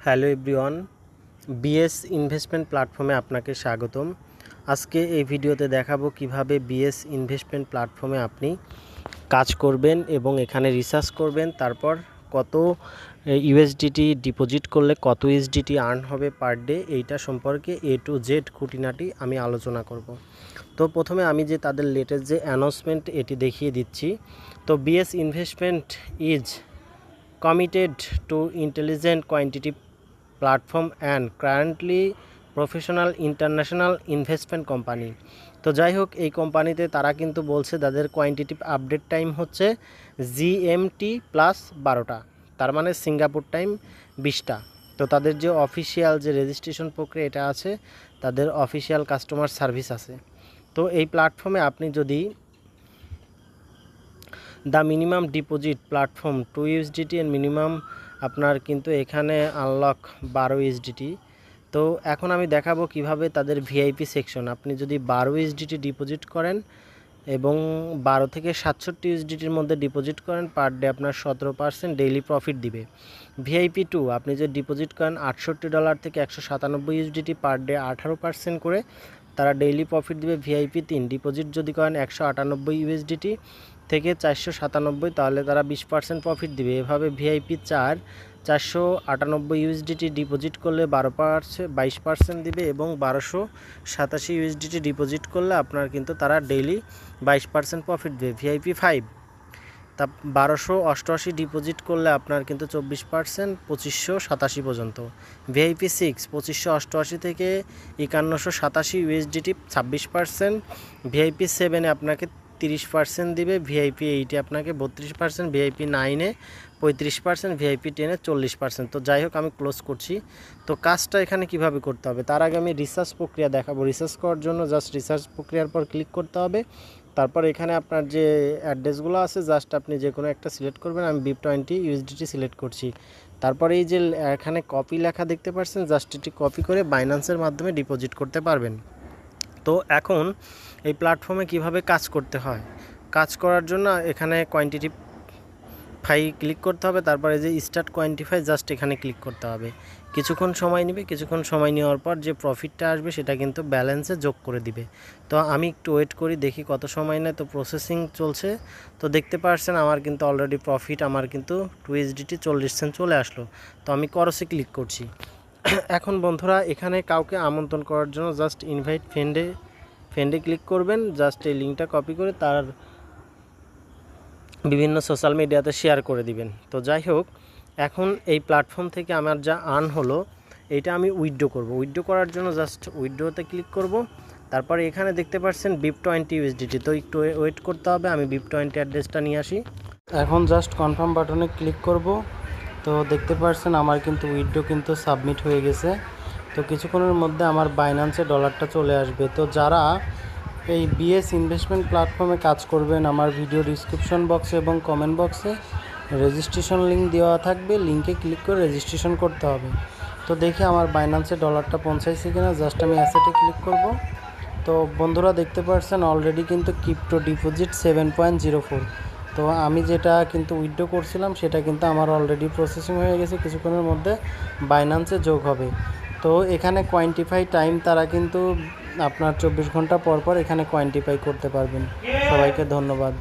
Hello everyone, BS investment প্ল্যাটফর্মে আপনাকে স্বাগতম। আজকে এই ভিডিওতে দেখাবো কিভাবে বিএস ইনভেস্টমেন্ট প্ল্যাটফর্মে আপনি কাজ করবেন এবং এখানে রিসার্চ করবেন, তারপর কত ইউএসডিটি ডিপোজিট করলে কত ইউএসডিটি আর্ন হবে পার ডে, এইটা সম্পর্কে এ টু জেড খুঁটিনাটি আমি আলোচনা করব। তো প্রথমে আমি যে তাদের লেটেস্ট যে অ্যানাউন্সমেন্ট এটি দেখিয়ে দিচ্ছি। তো BS investment is committed to intelligent quantitative platform and currently professional international investment company. তো যাই হোক, এই কোম্পানিতে তারা কিন্তু বলছে তাদের কোয়ান্টিটিভ আপডেট টাইম হচ্ছে জিএমটি প্লাস 12টা, তার মানে সিঙ্গাপুর টাইম 20টা। তো তাদের যে অফিসিয়াল যে রেজিস্ট্রেশন প্রক্রিয়া এটা আছে, তাদের অফিসিয়াল কাস্টমার সার্ভিস আছে। তো এই প্ল্যাটফর্মে আপনি যদি the minimum deposit platform 2 USDT এর মিনিমাম আপনার কিন্তু এখানে আনলক 12 ইউএসডিটি। তো এখন আমি দেখাবো কিভাবে তাদের ভিআইপি সেকশন, আপনি যদি 12 ইউএসডিটি ডিপোজিট করেন এবং 12 থেকে 67 ইউএসডিটির মধ্যে ডিপোজিট করেন, পার ডে আপনার 17% ডেইলি প্রফিট দিবে। ভিআইপি 2 আপনি যদি ডিপোজিট করেন $68 থেকে 197 ইউএসডিটি, পার ডে 18% করে তারা ডেইলি প্রফিট দিবে। ভিআইপি 3 ডিপোজিট যদি করেন 198 ইউএসডিটি থেকে 497, তাহলে তারা 20% প্রফিট দিবে। এভাবে ভিআইপি 4 498 ইউএসডিটি ডিপোজিট করলে 22% দিবে এবং 1287 ইউএসডিটি ডিপোজিট করলে আপনার কিন্তু তারা ডেইলি 22% প্রফিট দেবে। ভিআইপি 5 তা 1288 ডিপোজিট করলে আপনার কিন্তু 24% 2587 পর্যন্ত। ভিআইপি 6 2588 থেকে 5187 ইউএসডিটি 26%। ভিআইপি 7 আপনাকে 30% দিবে। ভিআইপি 8 আপনাকে 32%, ভিআইপি 9 35%, ভিআইপি 10 40%। তো যাই হোক, আমি ক্লোজ করছি। তো কাজটা এখানে কিভাবে করতে হবে তার আগে আমি রিসার্চ প্রক্রিয়া দেখাবো। রিসার্চ করার জন্য জাস্ট রিসার্চ প্রক্রিয়ার পর ক্লিক করতে হবে। তারপর এখানে আপনার যে অ্যাড্রেসগুলো আছে জাস্ট আপনি যে কোনো একটা সিলেক্ট করবেন। আমি BIP20 ইউএসডিটি সিলেক্ট করছি। তারপরে এই যে এখানে কপি লেখা দেখতে পাচ্ছেন, জাস্ট এটি কপি করে বাইন্যান্সের মাধ্যমে ডিপোজিট করতে পারবেন। তো এখন এই প্ল্যাটফর্মে কিভাবে কাজ করতে হয়, কাজ করার জন্য এখানে কোয়ান্টিটিফাই ক্লিক করতে হবে। তারপরে যে স্টার্ট কোয়ান্টিফাই জাস্ট এখানে ক্লিক করতে হবে। কিছুক্ষণ সময় নেবে, কিছুক্ষণ সময় নেওয়ার পর যে প্রফিটটা আসবে সেটা কিন্তু ব্যালেন্সে যোগ করে দিবে। তো আমি একটু ওয়েট করি, দেখি কত সময় নেয়। তো প্রসেসিং চলছে। তো দেখতে পাচ্ছেন আমার কিন্তু অলরেডি প্রফিট আমার কিন্তু 2 ইউএসডিটি 40 সেন্ট চলে আসলো। তো আমি করসে ক্লিক করছি। এখন বন্ধুরা, এখানে কাউকে আমন্ত্রণ করার জন্য জাস্ট ইনভাইট ফ্রেন্ডে ক্লিক করবেন। জাস্ট এই লিঙ্কটা কপি করে তার বিভিন্ন সোশ্যাল মিডিয়াতে শেয়ার করে দিবেন। তো যাই হোক, এখন এই প্ল্যাটফর্ম থেকে আমার যা আর্ন হলো এইটা আমি উইথড্র করব। উইথড্র করার জন্য জাস্ট উইথড্রতে ক্লিক করব। তারপরে এখানে দেখতে পাচ্ছেন BIP20 ইউএসডিটি। তো একটু ওয়েট করতে হবে, আমি BIP20 অ্যাড্রেসটা নিয়ে আসি। এখন জাস্ট কনফার্ম বাটনে ক্লিক করব। তো দেখতে পাচ্ছেন আমার কিন্তু উইথড্র কিন্তু সাবমিট হয়ে গেছে। তো কিছুক্ষণের মধ্যে আমার বাইন্যান্সে ডলারটা চলে আসবে। তো যারা এই বিএস ইনভেস্টমেন্ট প্ল্যাটফর্মে কাজ করবেন, আমার ভিডিও ডিসক্রিপশন বক্সে এবং কমেন্ট বক্সে রেজিস্ট্রেশন লিঙ্ক দেওয়া থাকবে, লিঙ্কে ক্লিক করে রেজিস্ট্রেশন করতে হবে। তো দেখি আমার বাইন্যান্সে ডলারটা পৌঁছাইছে কিনা, জাস্ট আমি অ্যাসেটে ক্লিক করব। তো বন্ধুরা দেখতে পাচ্ছেন অলরেডি কিন্তু ক্রিপ্টো ডিপোজিট 7.04। তো আমি যেটা কিন্তু উইথড্র করছিলাম সেটা কিন্তু আমার অলরেডি প্রসেসিং হয়ে গেছে, কিছুক্ষণের মধ্যে বাইন্যান্সে যোগ হবে। তো এখানে কোয়ান্টিফাই টাইম তারা কিন্তু আপনার 24 ঘন্টা পর পর এখানে কোয়ান্টিফাই করতে পারবেন। সবাইকে ধন্যবাদ।